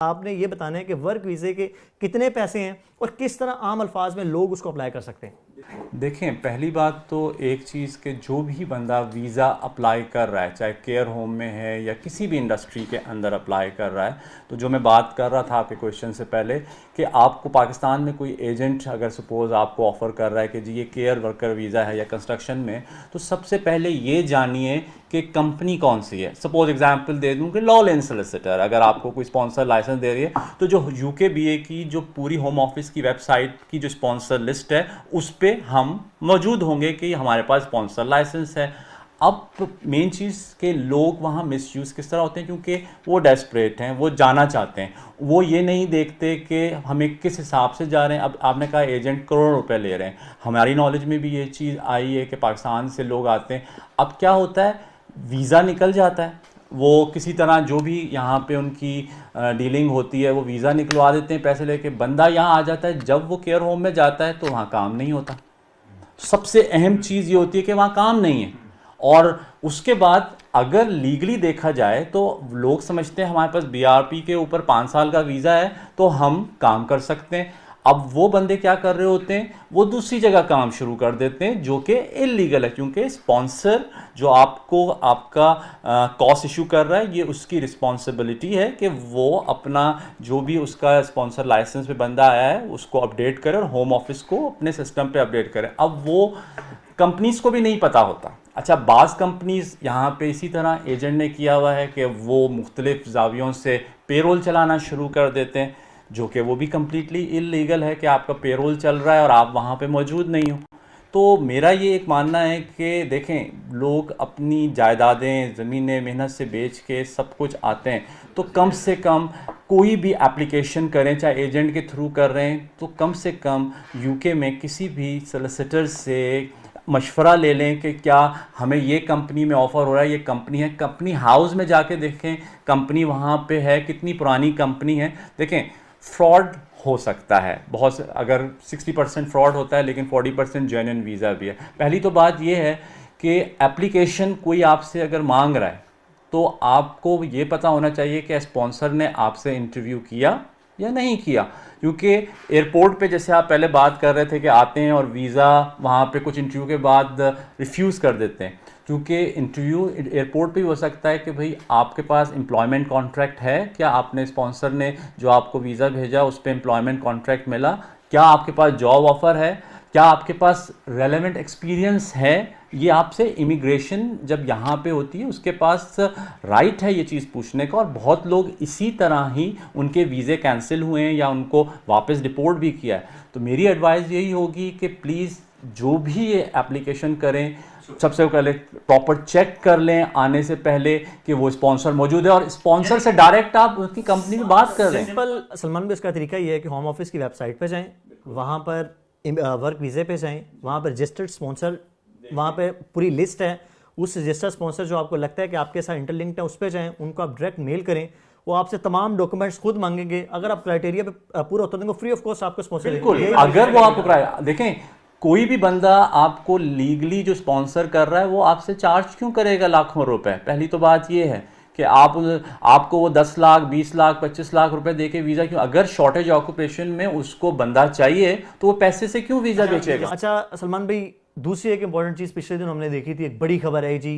आपने ये बताना है कि वर्क वीज़े के कितने पैसे हैं और किस तरह आम अल्फाज में लोग उसको अप्लाई कर सकते हैं। देखें, पहली बात तो एक चीज़ कि जो भी बंदा वीज़ा अप्लाई कर रहा है, चाहे केयर होम में है या किसी भी इंडस्ट्री के अंदर अप्लाई कर रहा है, तो जो मैं बात कर रहा था आपके क्वेश्चन से पहले कि आपको पाकिस्तान में कोई एजेंट अगर सपोज़ आपको ऑफ़र कर रहा है कि जी ये केयर वर्कर वीज़ा है या कंस्ट्रक्शन में, तो सबसे पहले ये जानिए कि कंपनी कौन सी है। सपोज़ एग्जांपल दे दूं कि लॉ सोलिसिटर अगर आपको कोई स्पॉन्सर लाइसेंस दे रही है, तो जो यूकेबीए की जो पूरी होम ऑफिस की वेबसाइट की जो स्पॉन्सर लिस्ट है उस पे हम मौजूद होंगे कि हमारे पास स्पॉन्सर लाइसेंस है। अब मेन चीज़ के लोग वहाँ मिसयूज़ किस तरह होते हैं, क्योंकि वो डेस्परेट हैं, वो जाना चाहते हैं, वो ये नहीं देखते कि हमें किस हिसाब से जा रहे हैं। अब आपने कहा एजेंट करोड़ों रुपए ले रहे हैं, हमारी नॉलेज में भी ये चीज़ आई है कि पाकिस्तान से लोग आते हैं। अब क्या होता है, वीज़ा निकल जाता है, वो किसी तरह जो भी यहाँ पे उनकी डीलिंग होती है वो वीज़ा निकलवा देते हैं पैसे लेके, बंदा यहाँ आ जाता है। जब वो केयर होम में जाता है तो वहाँ काम नहीं होता। सबसे अहम चीज़ ये होती है कि वहाँ काम नहीं है। और उसके बाद अगर लीगली देखा जाए तो लोग समझते हैं हमारे पास बीआरपी के ऊपर 5 साल का वीज़ा है तो हम काम कर सकते हैं। अब वो बंदे क्या कर रहे होते हैं, वो दूसरी जगह काम शुरू कर देते हैं जो कि इलीगल है, क्योंकि स्पॉन्सर जो आपको आपका कॉस्ट इशू कर रहा है, ये उसकी रिस्पॉन्सिबिलिटी है कि वो अपना जो भी उसका स्पॉन्सर लाइसेंस पे बंदा आया है उसको अपडेट करे और होम ऑफिस को अपने सिस्टम पे अपडेट करे। अब वो कंपनीज को भी नहीं पता होता। अच्छा, बाज़ कंपनीज यहाँ पे इसी तरह एजेंट ने किया हुआ है कि वो मुख्तलिफ जावियों से पेरोल चलाना शुरू कर देते हैं, जो कि वो भी कम्प्लीटली इलीगल है कि आपका पेरोल चल रहा है और आप वहाँ पे मौजूद नहीं हो। तो मेरा ये एक मानना है कि देखें, लोग अपनी जायदादें ज़मीनें मेहनत से बेच के सब कुछ आते हैं, तो कम से कम कोई भी एप्लीकेशन करें, चाहे एजेंट के थ्रू कर रहे हैं, तो कम से कम यूके में किसी भी सोलिसिटर से मशवरा ले लें कि क्या हमें ये कंपनी में ऑफ़र हो रहा है, ये कंपनी है, कंपनी हाउस में जाके देखें कंपनी वहाँ पे है, कितनी पुरानी कंपनी है। देखें, फ्रॉड हो सकता है बहुत, अगर 60% फ्रॉड होता है लेकिन 40% जेन्युइन वीज़ा भी है। पहली तो बात ये है कि एप्लीकेशन कोई आपसे अगर मांग रहा है तो आपको ये पता होना चाहिए कि स्पॉन्सर ने आपसे इंटरव्यू किया या नहीं किया, क्योंकि एयरपोर्ट पे जैसे आप पहले बात कर रहे थे कि आते हैं और वीज़ा वहाँ पे कुछ इंटरव्यू के बाद रिफ्यूज़ कर देते हैं, क्योंकि इंटरव्यू एयरपोर्ट पे हो सकता है कि भाई आपके पास एम्प्लॉयमेंट कॉन्ट्रैक्ट है क्या, आपने स्पॉन्सर ने जो आपको वीज़ा भेजा उस पर एम्प्लॉयमेंट कॉन्ट्रैक्ट मिला, क्या आपके पास जॉब ऑफ़र है, क्या आपके पास रेलेवेंट एक्सपीरियंस है। ये आपसे इमिग्रेशन जब यहाँ पे होती है उसके पास राइट है ये चीज़ पूछने का। और बहुत लोग इसी तरह ही उनके वीज़े कैंसिल हुए हैं या उनको वापस डिपोर्ट भी किया है। तो मेरी एडवाइस यही होगी कि प्लीज़ जो भी ये एप्लीकेशन करें, सबसे पहले प्रॉपर चेक कर लें आने से पहले कि वो स्पॉन्सर मौजूद है, और स्पॉन्सर से डायरेक्ट आप उसकी कंपनी में बात कर रहे हैं। सिंपल सलमान भाई, इसका तरीका ये है कि होम ऑफिस की वेबसाइट पे जाएं, वहाँ पर वर्क वीज़े पे जाएं, वहाँ पर रजिस्टर्ड स्पॉन्सर, वहाँ पे पूरी लिस्ट है, उस रजिस्टर्ड स्पॉन्सर जो आपको लगता है कि आपके साथ इंटरलिंक्ड है उस पर जाएं, उनको आप डायरेक्ट मेल करें, वो आपसे तमाम डॉक्यूमेंट्स खुद मांगेंगे। अगर आप क्राइटेरिया पे पूरा होता है तो फ्री ऑफ कॉस्ट आपको स्पॉन्सर बिल्कुल। अगर वो आपको देखें, कोई भी बंदा आपको लीगली जो स्पॉन्सर कर रहा है वो आपसे चार्ज क्यों करेगा लाखों रुपए। पहली तो बात ये है कि आपको वो 10 लाख 20 लाख 25 लाख रुपए देके वीज़ा क्यों, अगर शॉर्टेज ऑक्यूपेशन में उसको बंदा चाहिए तो वो पैसे से क्यों वीज़ा बेचेगा। अच्छा सलमान भाई, दूसरी एक इंपॉर्टेंट चीज़ पिछले दिन हमने देखी थी, एक बड़ी खबर है जी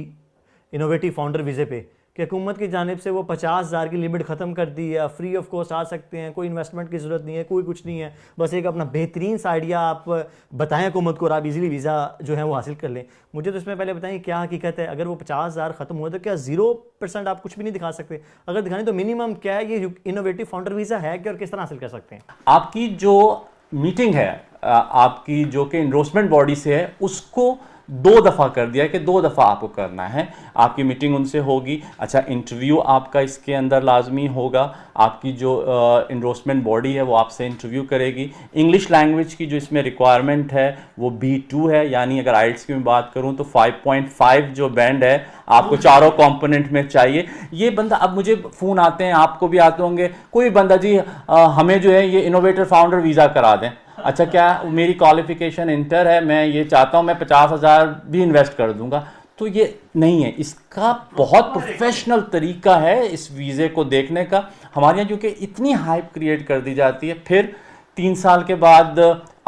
इनोवेटिव फाउंडर वीज़े पे कि हुकूमत की जानिब से वो 50,000 की लिमिट ख़त्म कर दी है, फ्री ऑफ कॉस्ट आ सकते हैं, कोई इन्वेस्टमेंट की ज़रूरत नहीं है, कोई कुछ नहीं है, बस एक अपना बेहतरीन सा आइडिया आप बताएं हुकूमत को और आप इजीली वीज़ा जो है वो हासिल कर लें। मुझे तो इसमें पहले बताएं क्या हकीकत है, अगर वो 50,000 ख़त्म हुआ तो क्या 0% आप कुछ भी नहीं दिखा सकते, अगर दिखाने तो मिनिमम क्या है, ये इनोवेटिव फाउंडर वीज़ा है क्या और किस तरह हासिल कर सकते हैं। आपकी जो मीटिंग है आपकी जो कि इन्डोर्समेंट बॉडी से है उसको 2 दफ़ा कर दिया है कि 2 दफ़ा आपको करना है, आपकी मीटिंग उनसे होगी। अच्छा, इंटरव्यू आपका इसके अंदर लाजमी होगा, आपकी जो इंडोर्समेंट बॉडी है वो आपसे इंटरव्यू करेगी। इंग्लिश लैंग्वेज की जो इसमें रिक्वायरमेंट है वो B2 है, यानी अगर आइल्स की मैं बात करूं तो 5.5 जो बैंड है आपको चारों कंपोनेंट में चाहिए। ये बंदा, अब मुझे फ़ोन आते हैं, आपको भी आते होंगे, कोई बंदा जी हमें जो है ये इनोवेटर फाउंडर वीज़ा करा दें। अच्छा, क्या मेरी क्वालिफिकेशन इंटर है, मैं ये चाहता हूँ मैं 50,000 भी इन्वेस्ट कर दूंगा, तो ये नहीं है। इसका बहुत प्रोफेशनल तरीका है इस वीज़े को देखने का। हमारे यहाँ क्योंकि इतनी हाइप क्रिएट कर दी जाती है, फिर 3 साल के बाद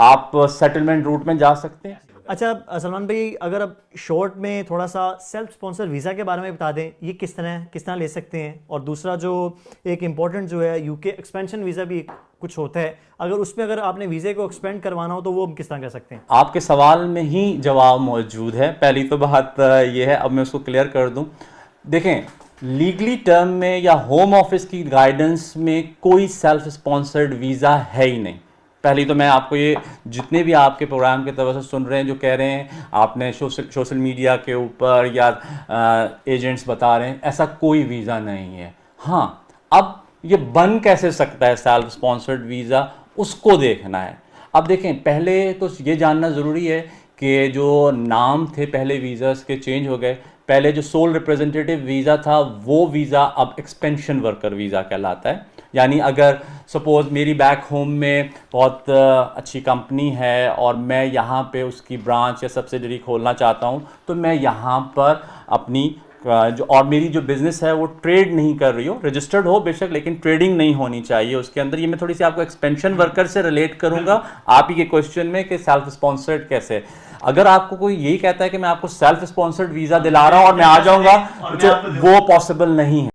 आप सेटलमेंट रूट में जा सकते हैं। अच्छा सलमान भाई, अगर अब शॉर्ट में थोड़ा सा सेल्फ स्पॉन्सर वीज़ा के बारे में बता दें, ये किस तरह ले सकते हैं, और दूसरा जो एक इम्पॉर्टेंट जो है यूके एक्सपेंशन वीज़ा भी कुछ होता है, अगर उसमें अगर आपने वीज़े को एक्सपेंड करवाना हो तो वो किस तरह कर सकते हैं? आपके सवाल में ही जवाब मौजूद है। पहली तो बात ये है, अब मैं उसको क्लियर कर दूं। देखें, लीगली टर्म में या होम ऑफिस की गाइडेंस में कोई सेल्फ स्पॉन्सर्ड वीज़ा है ही नहीं। पहली तो मैं आपको ये, जितने भी आपके प्रोग्राम के तरफ से सुन रहे हैं जो कह रहे हैं आपने सोशल मीडिया के ऊपर या एजेंट्स बता रहे हैं, ऐसा कोई वीज़ा नहीं है। हाँ, अब ये बन कैसे सकता है सेल्फ स्पॉन्सर्ड वीज़ा, उसको देखना है। अब देखें, पहले तो ये जानना ज़रूरी है कि जो नाम थे पहले वीज़ास के चेंज हो गए। पहले जो सोल रिप्रेजेंटेटिव वीज़ा था वो वीज़ा अब एक्सपेंशन वर्कर वीज़ा कहलाता है। यानी अगर सपोज़ मेरी बैक होम में बहुत अच्छी कंपनी है और मैं यहाँ पे उसकी ब्रांच या सब्सिडरी खोलना चाहता हूँ, तो मैं यहाँ पर अपनी जो, और मेरी जो बिज़नेस है वो ट्रेड नहीं कर रही हो, रजिस्टर्ड हो बेशक, लेकिन ट्रेडिंग नहीं होनी चाहिए उसके अंदर। ये मैं थोड़ी सी आपको एक्सपेंशन वर्कर से रिलेट करूँगा आप ही के क्वेश्चन में कि सेल्फ स्पॉन्सर्ड कैसे। अगर आपको कोई यही कहता है कि मैं आपको सेल्फ स्पॉन्सर्ड वीज़ा दिला रहा हूँ और मैं आ जाऊँगा, वो पॉसिबल नहीं है।